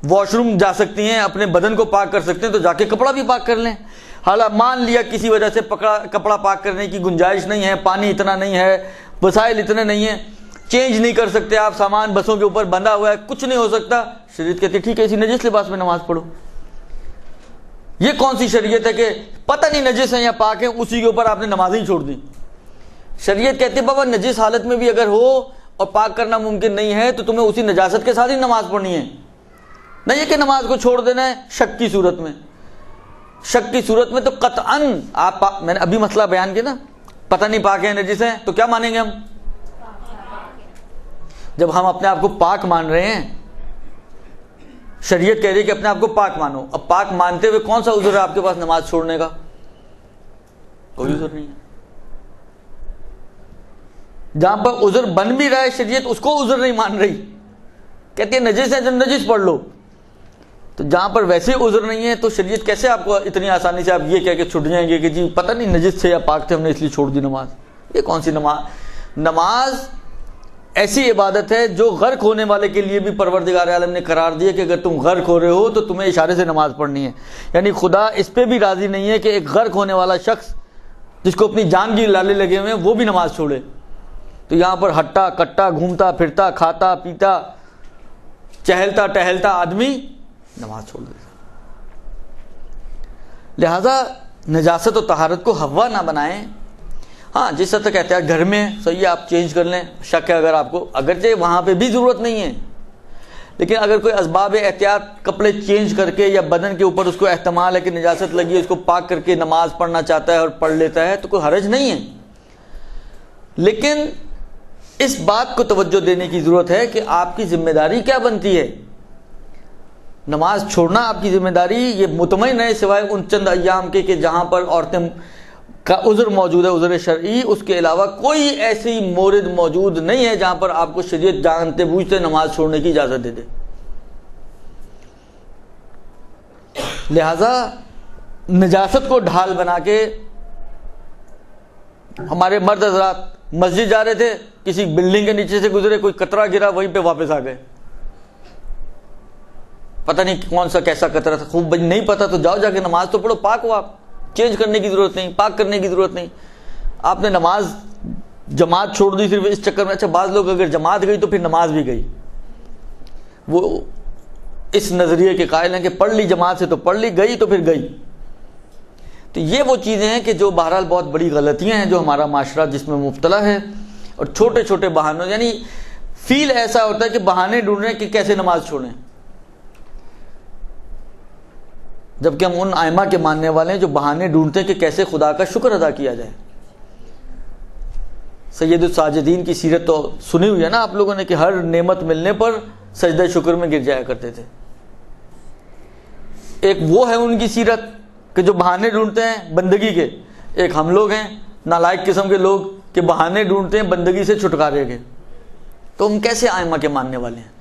واش روم جا سکتی ہیں، اپنے بدن کو پاک کر سکتے ہیں، تو جا کے کپڑا بھی پاک کر لیں. حالانکہ مان لیا کسی وجہ سے کپڑا پاک کرنے کی گنجائش نہیں ہے، پانی اتنا نہیں ہے، وسائل اتنے نہیں ہیں، چینج نہیں کر سکتے آپ، سامان بسوں کے اوپر بندھا ہوا ہے، کچھ نہیں ہو سکتا. شریعت کہتی ہے ٹھیک ہے اسی نجس لباس میں نماز پڑھو. یہ کون سی شریعت ہے کہ پتہ نہیں نجس ہیں یا پاک ہیں اسی کے اوپر آپ نے نمازیں ہی چھوڑ دی؟ شریعت کہتی ہے بابا نجس حالت میں بھی اگر ہو اور پاک کرنا ممکن نہیں ہے تو تمہیں اسی نجاست کے ساتھ ہی نماز پڑھنی ہے. نہیں ہے کہ نماز کو چھوڑ دینا ہے شک کی صورت میں. شک کی صورت میں تو قطعاً آپ میں نے ابھی مسئلہ بیان کیا نا، پتہ نہیں پاک ہیں نجس ہیں تو کیا مانیں گے ہم؟ جب ہم اپنے آپ کو پاک مان رہے ہیں، شریعت کہہ رہی ہے کہ اپنے آپ کو پاک مانو. اب پاک مانتے ہوئے کون سا عذر ہے آپ کے پاس نماز چھوڑنے کا؟ کوئی عذر نہیں ہے. جہاں پر عذر بن بھی رہا ہے شریعت اس کو عذر نہیں مان رہی، کہتی ہے نجس ہے جب نجس پڑھ لو. تو جہاں پر ویسے عذر نہیں ہے تو شریعت کیسے آپ کو اتنی آسانی سے آپ یہ کہہ کے چھٹ جائیں گے کہ جی پتہ نہیں نجس تھے یا پاک تھے ہم نے اس لیے چھوڑ دی نماز؟ یہ کون سی نماز؟ نماز ایسی عبادت ہے جو غرق ہونے والے کے لیے بھی پروردگار عالم نے قرار دیا کہ اگر تم غرق ہو رہے ہو تو تمہیں اشارے سے نماز پڑھنی ہے. یعنی خدا اس پہ بھی راضی نہیں ہے کہ ایک غرق ہونے والا شخص جس کو اپنی جان کی لالے لگے ہوئے ہیں وہ بھی نماز چھوڑے. تو یہاں پر ہٹا کٹا گھومتا پھرتا کھاتا پیتا چہلتا ٹہلتا آدمی نماز چھوڑ دیتا. لہذا نجاست و طہارت کو ہوا نہ بنائیں. ہاں جس حد تک کہتے ہیں گھر میں صحیح ہے آپ چینج کر لیں، شک ہے اگر آپ کو، اگرچہ وہاں پہ بھی ضرورت نہیں ہے، لیکن اگر کوئی اسباب احتیاط کپڑے چینج کر کے یا بدن کے اوپر اس کو احتمال ہے کہ نجاست لگی ہے اس کو پاک کر کے نماز پڑھنا چاہتا ہے اور پڑھ لیتا ہے تو کوئی حرج نہیں ہے. لیکن اس بات کو توجہ دینے کی ضرورت ہے کہ آپ کی ذمہ داری کیا بنتی ہے. نماز چھوڑنا آپ کی ذمہ داری یہ مطمئن ہے سوائے ان چند ایام کے کہ جہاں پر عورتیں کا عذر موجود ہے، عذر شرعی، اس کے علاوہ کوئی ایسی مورد موجود نہیں ہے جہاں پر آپ کو شریعت جانتے بوجھتے نماز چھوڑنے کی اجازت دے دے. لہذا نجاست کو ڈھال بنا کے ہمارے مرد حضرات مسجد جا رہے تھے، کسی بلڈنگ کے نیچے سے گزرے، کوئی قطرہ گرا وہیں پہ واپس آ گئے. پتہ نہیں کون سا کیسا قطرہ تھا، خوب نہیں پتہ تو جاؤ جا کے نماز تو پڑھو، پاک ہو آپ، چینج کرنے کی ضرورت نہیں، پاک کرنے کی ضرورت نہیں. آپ نے نماز جماعت چھوڑ دی صرف اس چکر میں. اچھا بعض لوگ اگر جماعت گئی تو پھر نماز بھی گئی، وہ اس نظریے کے قائل ہیں کہ پڑھ لی جماعت سے تو پڑھ لی، گئی تو پھر گئی. تو یہ وہ چیزیں ہیں کہ جو بہرحال بہت بڑی غلطیاں ہیں جو ہمارا معاشرہ جس میں مبتلا ہے، اور چھوٹے چھوٹے بہانوں، یعنی فیل ایسا ہوتا ہے کہ بہانے ڈھونڈ رہے ہیں کہ کیسے نماز چھوڑیں، جبکہ ہم ان ائمہ کے ماننے والے ہیں جو بہانے ڈھونڈتے ہیں کہ کیسے خدا کا شکر ادا کیا جائے۔ سید الساجدین کی سیرت تو سنی ہوئی ہے نا آپ لوگوں نے، کہ ہر نعمت ملنے پر سجدہ شکر میں گر جایا کرتے تھے۔ ایک وہ ہے ان کی سیرت کہ جو بہانے ڈھونڈتے ہیں بندگی کے، ایک ہم لوگ ہیں نالائق قسم کے لوگ کہ بہانے ڈھونڈتے ہیں بندگی سے چھٹکارے کے۔ تو ہم کیسے ائمہ کے ماننے والے ہیں؟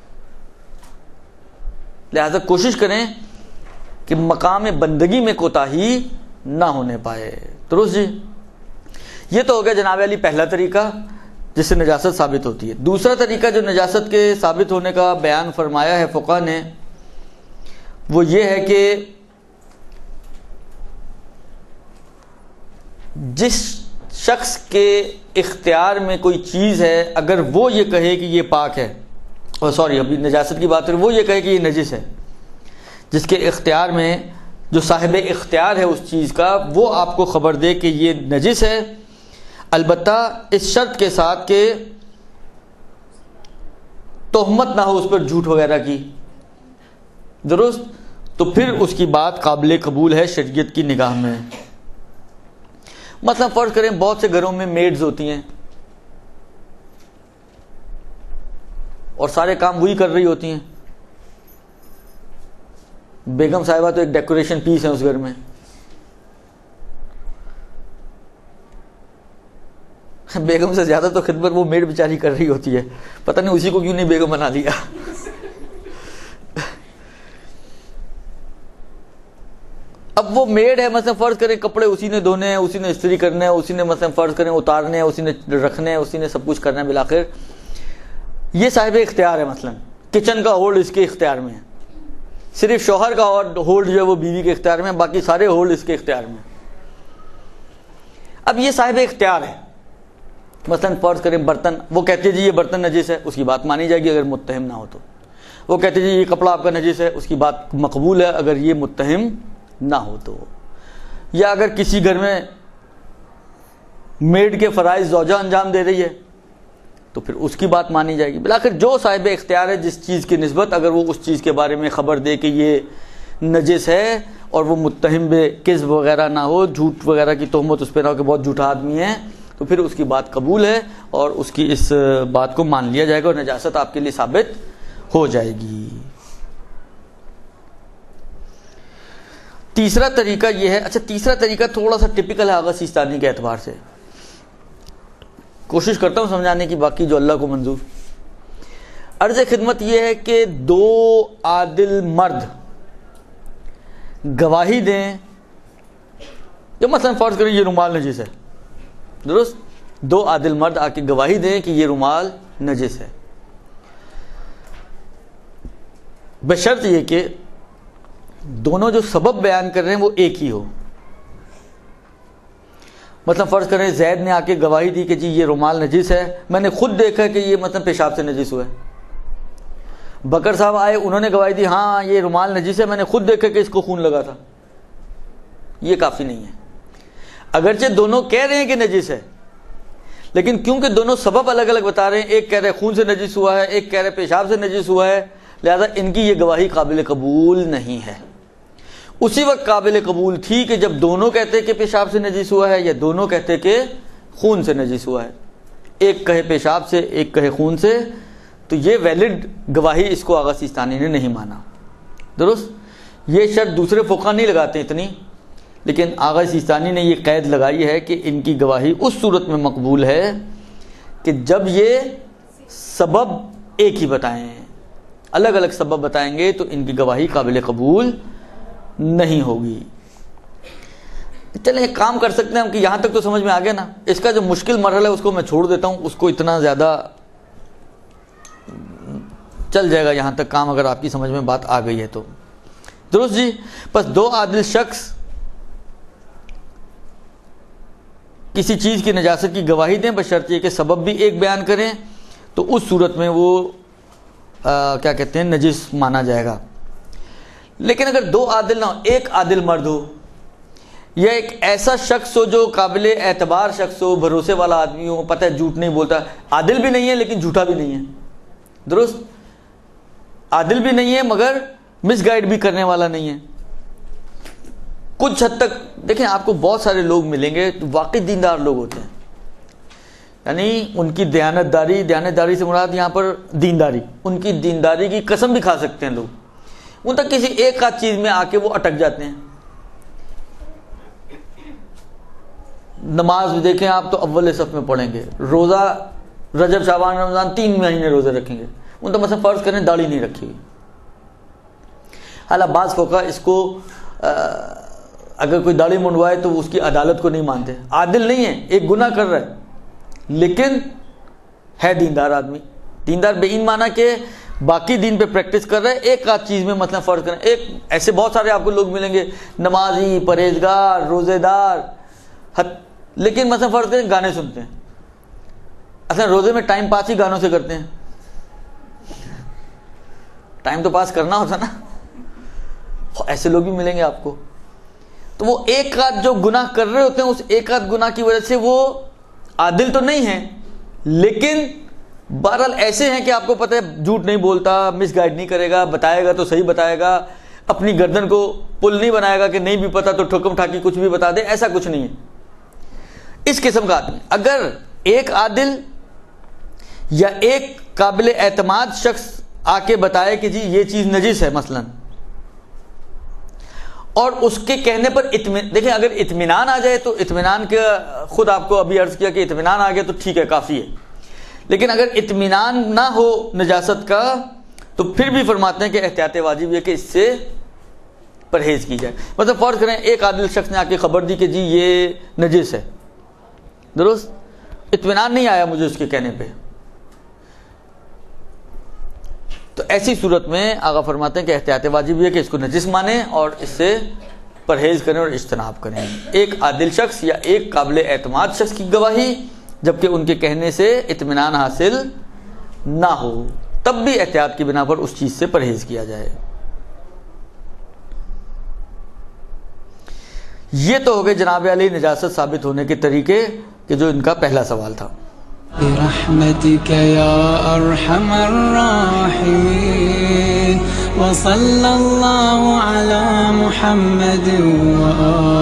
لہذا کوشش کریں کہ مقام بندگی میں کوتاہی نہ ہونے پائے۔ درست جی؟ یہ تو ہو گیا جناب علی پہلا طریقہ جس سے نجاست ثابت ہوتی ہے۔ دوسرا طریقہ جو نجاست کے ثابت ہونے کا بیان فرمایا ہے فقہا نے، وہ یہ ہے کہ جس شخص کے اختیار میں کوئی چیز ہے، اگر وہ یہ کہے کہ یہ پاک ہے، ابھی نجاست کی بات کریں، وہ یہ کہے کہ یہ نجس ہے، جس کے اختیار میں، جو صاحب اختیار ہے اس چیز کا، وہ آپ کو خبر دے کہ یہ نجس ہے، البتہ اس شرط کے ساتھ کہ تہمت نہ ہو اس پر جھوٹ وغیرہ کی، درست، تو پھر اس کی بات قابل قبول ہے شریعت کی نگاہ میں۔ مثلا فرض کریں بہت سے گھروں میں میڈز ہوتی ہیں اور سارے کام وہی کر رہی ہوتی ہیں، بیگم صاحبہ تو ایک ڈیکوریشن پیس ہے اس گھر میں، بیگم سے زیادہ تو خدمت وہ میڈ بیچاری کر رہی ہوتی ہے، پتہ نہیں اسی کو کیوں نہیں بیگم بنا لیا۔ اب وہ میڈ ہے، مثلا فرض کریں کپڑے اسی نے دھونے ہیں، اسی نے استری کرنے ہیں، اسی نے مثلا فرض کریں اتارنے ہیں، اسی نے رکھنے ہیں، اسی نے سب کچھ کرنا ہے، بالآخر یہ صاحب اختیار ہے، مثلا کچن کا ہولڈ اس کے اختیار میں ہے، صرف شوہر کا ہولڈ جو ہے وہ بیوی کے اختیار میں ہے، باقی سارے ہولڈ اس کے اختیار میں۔ اب یہ صاحب اختیار ہے، مثلا فرض کریں برتن، وہ کہتے ہیں جی یہ برتن نجس ہے، اس کی بات مانی جائے گی اگر متہم نہ ہو تو۔ وہ کہتے ہیں جی یہ کپڑا آپ کا نجس ہے، اس کی بات مقبول ہے اگر یہ متہم نہ ہو تو۔ یا اگر کسی گھر میں میڈ کے فرائض زوجہ انجام دے رہی ہے تو پھر اس کی بات مانی جائے گی۔ بالآخر جو صاحب اختیار ہے جس چیز کی نسبت، اگر وہ اس چیز کے بارے میں خبر دے کہ یہ نجس ہے اور وہ متہم بے کذب وغیرہ نہ ہو، جھوٹ وغیرہ کی تہمت اس پہ نہ ہو کہ بہت جھوٹا آدمی ہے، تو پھر اس کی بات قبول ہے اور اس کی اس بات کو مان لیا جائے گا اور نجاست آپ کے لیے ثابت ہو جائے گی۔ تیسرا طریقہ یہ ہے، اچھا تیسرا طریقہ تھوڑا سا ٹپیکل ہے آغا سیستانی کے اعتبار سے، کوشش کرتا ہوں سمجھانے کی، باقی جو اللہ کو منظور۔ عرض خدمت یہ ہے کہ دو عادل مرد گواہی دیں، جو مثلا فرض کریں یہ رومال نجس ہے، درست، دو عادل مرد آ کے گواہی دیں کہ یہ رومال نجس ہے، بشرط یہ کہ دونوں جو سبب بیان کر رہے ہیں وہ ایک ہی ہو۔ مثلا فرض کریں زید نے آ کے گواہی دی کہ جی یہ رومال نجس ہے، میں نے خود دیکھا کہ یہ مثلا پیشاب سے نجس ہوا ہے۔ بکر صاحب آئے، انہوں نے گواہی دی ہاں یہ رومال نجس ہے، میں نے خود دیکھا کہ اس کو خون لگا تھا۔ یہ کافی نہیں ہے، اگرچہ دونوں کہہ رہے ہیں کہ نجس ہے، لیکن کیونکہ دونوں سبب الگ الگ بتا رہے ہیں، ایک کہہ رہے خون سے نجس ہوا ہے، ایک کہہ رہے پیشاب سے نجس ہوا ہے، لہذا ان کی یہ گواہی قابل قبول نہیں ہے۔ اسی وقت قابل قبول تھی کہ جب دونوں کہتے کہ پیشاب سے نجس ہوا ہے یا دونوں کہتے کہ خون سے نجس ہوا ہے، ایک کہے پیشاب سے ایک کہے خون سے، تو یہ ویلڈ گواہی اس کو آغا سیستانی نے نہیں مانا، درست۔ یہ شرط دوسرے فقہا نہیں لگاتے اتنی، لیکن آغا سیستانی نے یہ قید لگائی ہے کہ ان کی گواہی اس صورت میں مقبول ہے کہ جب یہ سبب ایک ہی بتائیں، الگ الگ سبب بتائیں گے تو ان کی گواہی قابل قبول نہیں ہوگی۔ چلیں ایک کام کر سکتے ہیں ہم کہ یہاں تک تو سمجھ میں آ گیا نا، اس کا جو مشکل مرحلہ ہے اس کو میں چھوڑ دیتا ہوں، اس کو اتنا زیادہ چل جائے گا یہاں تک کام، اگر آپ کی سمجھ میں بات آ گئی ہے تو، درست جی۔ بس دو عادل شخص کسی چیز کی نجاست کی گواہی دیں، بشرط یہ کہ سبب بھی ایک بیان کریں، تو اس صورت میں وہ کیا کہتے ہیں نجس مانا جائے گا۔ لیکن اگر دو عادل نہ ہو، ایک عادل مرد ہو یا ایک ایسا شخص ہو جو قابل اعتبار شخص ہو، بھروسے والا آدمی ہو، پتہ ہے جھوٹ نہیں بولتا، عادل بھی نہیں ہے لیکن جھوٹا بھی نہیں ہے، درست، عادل بھی نہیں ہے مگر مس گائیڈ بھی کرنے والا نہیں ہے. کچھ حد تک دیکھیں آپ کو بہت سارے لوگ ملیں گے جو واقعی دیندار لوگ ہوتے ہیں، یعنی ان کی دیانتداری سے مراد یہاں پر دینداری، ان کی دینداری کی قسم بھی کھا سکتے ہیں لوگ، ان تک کسی ایک آدھ چیز میں آ کے وہ اٹک جاتے ہیں. نماز دیکھیں آپ تو اول صف میں پڑھیں گے، روزہ رجب شعبان رمضان 3 مہینے روزے رکھیں گے، ان تو مثلا فرض کریں داڑھی نہیں رکھی ہوئی. حالانکہ بعض فقہ اس کو اگر کوئی داڑھی منڈوائے تو اس کی عدالت کو نہیں مانتے، عادل نہیں ہے، ایک گناہ کر رہا ہے لیکن ہے دیندار آدمی. دیندار بے این مانا کہ باقی دین پہ پریکٹس کر رہے ہیں، ایک آدھ چیز میں مثلا فرض کریں، ایک ایسے بہت سارے آپ کو لوگ ملیں گے نمازی، پرہیزگار، روزے دار، لیکن مثلا فرض کریں گانے سنتے ہیں. اصلا روزے میں ٹائم پاس ہی گانوں سے کرتے ہیں، ٹائم تو پاس کرنا ہوتا نا، ایسے لوگ بھی ملیں گے آپ کو. تو وہ ایک آدھ جو گناہ کر رہے ہوتے ہیں، اس ایک آدھ گناہ کی وجہ سے وہ عادل تو نہیں ہیں لیکن بہرحال ایسے ہیں کہ آپ کو پتہ ہے جھوٹ نہیں بولتا، مس گائیڈ نہیں کرے گا، بتائے گا تو صحیح بتائے گا، اپنی گردن کو پل نہیں بنائے گا کہ نہیں بھی پتا تو ٹھوکم ٹھاکی کچھ بھی بتا دے، ایسا کچھ نہیں ہے. اس قسم کا آدمی اگر ایک عادل یا ایک قابل اعتماد شخص آ کے بتائے کہ جی یہ چیز نجس ہے مثلا، اور اس کے کہنے پر دیکھیں اگر اطمینان آ جائے تو اطمینان کا خود آپ کو ابھی عرض کیا کہ اطمینان آ گیا تو ٹھیک ہے، کافی ہے. لیکن اگر اطمینان نہ ہو نجاست کا تو پھر بھی فرماتے ہیں کہ احتیاط واجب ہے کہ اس سے پرہیز کی جائے. مطلب فرض کریں ایک عادل شخص نے آ کے خبر دی کہ جی یہ نجس ہے، درست، اطمینان نہیں آیا مجھے اس کے کہنے پہ، تو ایسی صورت میں آقا فرماتے ہیں کہ احتیاط واجب ہے کہ اس کو نجس مانیں اور اس سے پرہیز کریں اور اجتناب کریں. ایک عادل شخص یا ایک قابل اعتماد شخص کی گواہی جبکہ ان کے کہنے سے اطمینان حاصل نہ ہو تب بھی احتیاط کی بنا پر اس چیز سے پرہیز کیا جائے. یہ تو ہو گئے جناب علی نجاست ثابت ہونے کے طریقے کہ جو ان کا پہلا سوال تھا. برحمتك يا أرحم الراحمين وصلى الله على محمد وآله